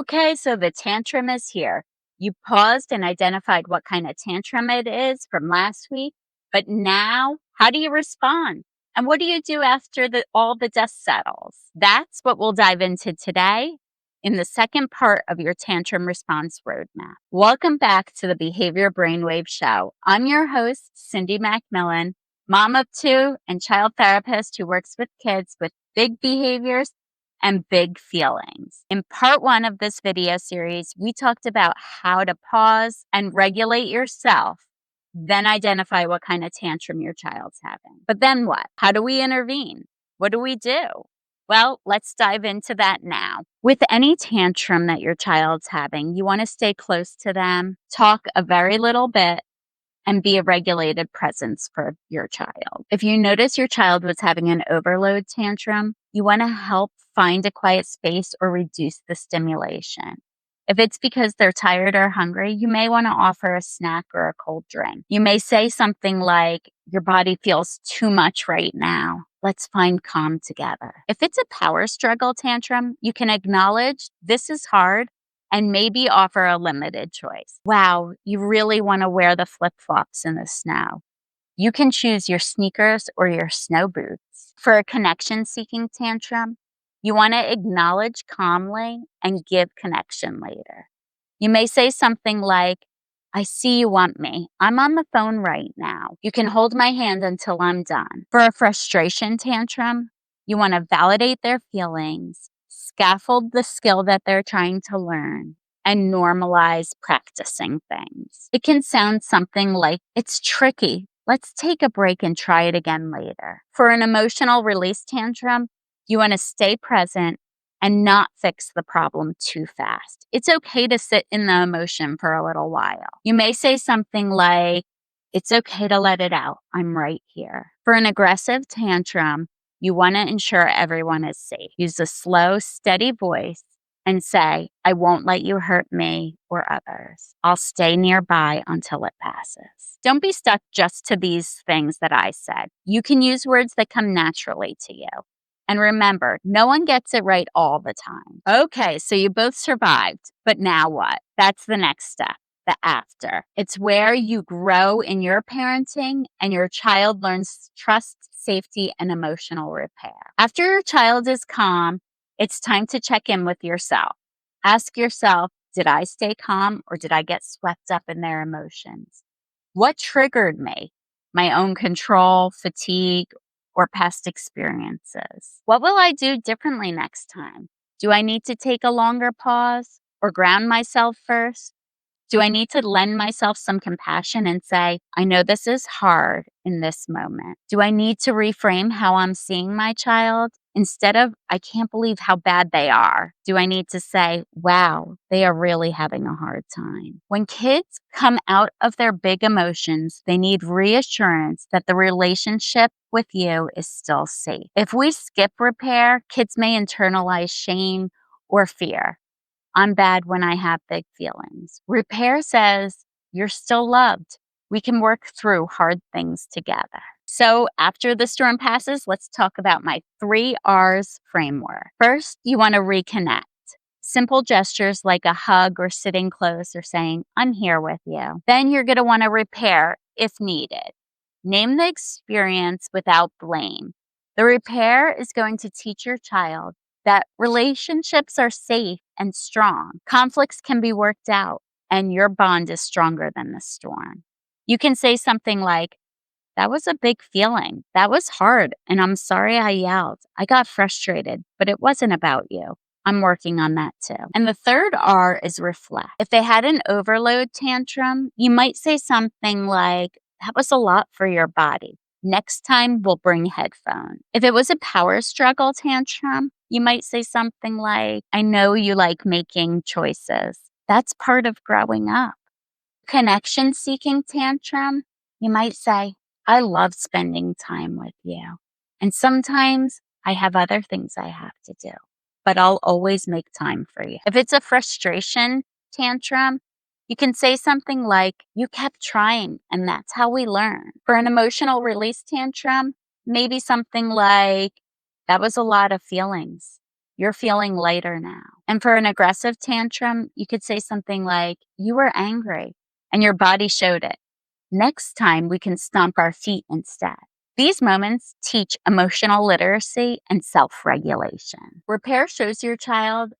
Okay, so the tantrum is here. You paused and identified what kind of tantrum it is from last week, but now how do you respond? And what do you do after all the dust settles? That's what we'll dive into today in the second part of your tantrum response roadmap. Welcome back to the Behavior Brainwave Show. I'm your host, Cindy MacMillan, mom of two and child therapist who works with kids with big behaviors and big feelings. In part one of this video series, we talked about how to pause and regulate yourself, then identify what kind of tantrum your child's having. But then what? How do we intervene? What do we do? Well, let's dive into that now. With any tantrum that your child's having, you want to stay close to them, talk a very little bit, and be a regulated presence for your child. If you notice your child was having an overload tantrum, you want to help find a quiet space or reduce the stimulation. If it's because they're tired or hungry, you may want to offer a snack or a cold drink. You may say something like, "Your body feels too much right now. Let's find calm together." If it's a power struggle tantrum, you can acknowledge this is hard and maybe offer a limited choice. Wow, you really want to wear the flip-flops in the snow. You can choose your sneakers or your snow boots. For a connection-seeking tantrum, you want to acknowledge calmly and give connection later. You may say something like, "I see you want me. I'm on the phone right now. You can hold my hand until I'm done." For a frustration tantrum, you want to validate their feelings, scaffold the skill that they're trying to learn, and normalize practicing things. It can sound something like, "It's tricky. Let's take a break and try it again later." For an emotional release tantrum, you want to stay present and not fix the problem too fast. It's okay to sit in the emotion for a little while. You may say something like, "It's okay to let it out. I'm right here." For an aggressive tantrum, you want to ensure everyone is safe. Use a slow, steady voice and say, "I won't let you hurt me or others. I'll stay nearby until it passes." Don't be stuck just to these things that I said. You can use words that come naturally to you. And remember, no one gets it right all the time. Okay, so you both survived, but now what? That's the next step, the after. It's where you grow in your parenting and your child learns trust, safety, and emotional repair. After your child is calm, it's time to check in with yourself. Ask yourself, did I stay calm or did I get swept up in their emotions? What triggered me? My own control, fatigue, or past experiences? What will I do differently next time? Do I need to take a longer pause or ground myself first? Do I need to lend myself some compassion and say, "I know this is hard in this moment"? Do I need to reframe how I'm seeing my child? Instead of, "I can't believe how bad they are," do I need to say, "Wow, they are really having a hard time"? When kids come out of their big emotions, they need reassurance that the relationship with you is still safe. If we skip repair, kids may internalize shame or fear. "I'm bad when I have big feelings." Repair says, "You're still loved. We can work through hard things together." So after the storm passes, let's talk about my 3 R's framework. First, you want to reconnect. Simple gestures like a hug or sitting close or saying, "I'm here with you." Then you're going to want to repair if needed. Name the experience without blame. The repair is going to teach your child that relationships are safe and strong. Conflicts can be worked out, and your bond is stronger than the storm. You can say something like, "That was a big feeling. That was hard, and I'm sorry I yelled. I got frustrated, but it wasn't about you. I'm working on that too." And the third R is reflect. If they had an overload tantrum, you might say something like, "That was a lot for your body. Next time, we'll bring headphones." If it was a power struggle tantrum, you might say something like, "I know you like making choices. That's part of growing up." Connection seeking tantrum, you might say, "I love spending time with you. And sometimes I have other things I have to do, but I'll always make time for you." If it's a frustration tantrum, you can say something like, "You kept trying, and that's how we learn." For an emotional release tantrum, maybe something like, "That was a lot of feelings. You're feeling lighter now. And for an aggressive tantrum, you could say something like, you were angry and your body showed it. Next time, we can stomp our feet instead. These moments teach emotional literacy and self regulation. Repair shows your child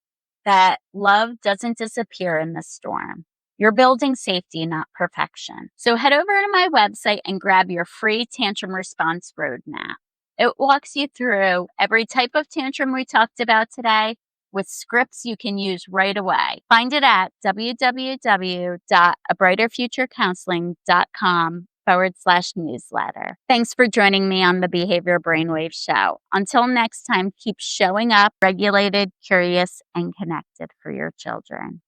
that love doesn't disappear in the storm. You're building safety, not perfection. So head over to my website and grab your free tantrum response roadmap. It walks you through every type of tantrum we talked about today with scripts you can use right away. Find it at www.abrighterfuturecounseling.com/newsletter. Thanks for joining me on the Behavior Brainwave Show. Until next time, keep showing up regulated, curious, and connected for your children.